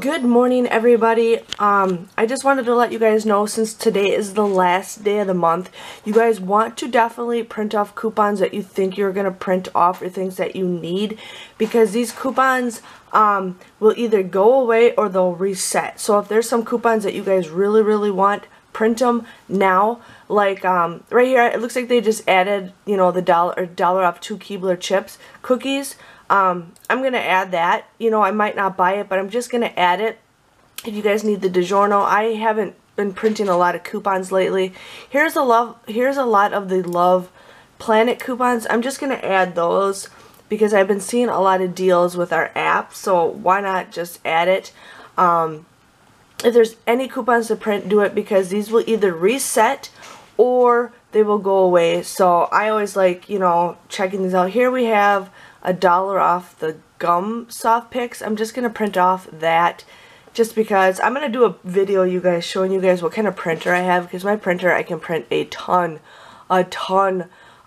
Good morning, everybody. I just wanted to let you guys know, since today is the last day of the month, you guys want to definitely print off coupons that you think you're going to print off, or things that you need, because these coupons will either go away or they'll reset. So if there's some coupons that you guys really want, print them now. Like right here, it looks like they just added, you know, the dollar off 2 Keebler chips cookies. I'm going to add that. You know, I might not buy it, but I'm just going to add it. If you guys need the DiGiorno, I haven't been printing a lot of coupons lately. Here's a lot of the Love Planet coupons. I'm just going to add those because I've been seeing a lot of deals with our app, so why not just add it? If there's any coupons to print, do it, because these will either reset or they will go away. So I always like, you know, checking these out. Here we have $1 off the gum soft picks. I'm just going to print off that just because I'm going to do a video, you guys, showing you guys what kind of printer I have, because my printer, I can print a ton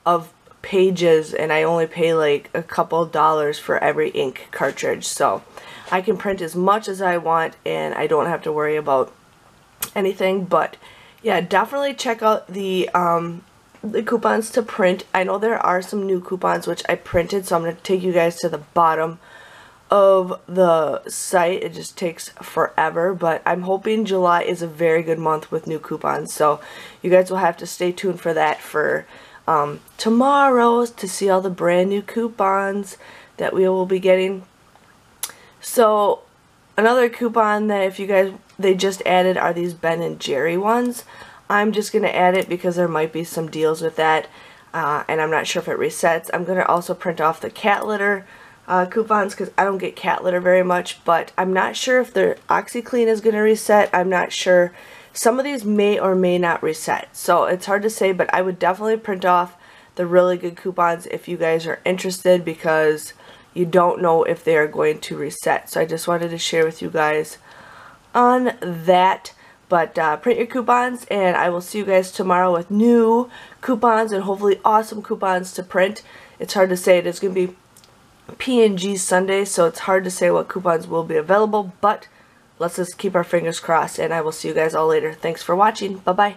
of pages, and I only pay like a couple dollars for every ink cartridge. So I can print as much as I want and I don't have to worry about anything. But yeah, definitely check out the coupons to print. I know there are some new coupons which I printed, so I'm going to take you guys to the bottom of the site. It just takes forever, but I'm hoping July is a very good month with new coupons, so you guys will have to stay tuned for that for tomorrow to see all the brand new coupons that we will be getting. So another coupon that if you guys, they just added are these Ben & Jerry ones. I'm just going to add it because there might be some deals with that, and I'm not sure if it resets. I'm going to also print off the cat litter coupons because I don't get cat litter very much, but I'm not sure if the OxyClean is going to reset. I'm not sure. Some of these may or may not reset, so it's hard to say, but I would definitely print off the really good coupons if you guys are interested, because you don't know if they are going to reset. So I just wanted to share with you guys on that. But print your coupons, and I will see you guys tomorrow with new coupons and hopefully awesome coupons to print. It's hard to say. It is going to be P&G Sunday, so it's hard to say what coupons will be available, but let's just keep our fingers crossed, and I will see you guys all later. Thanks for watching. Bye-bye.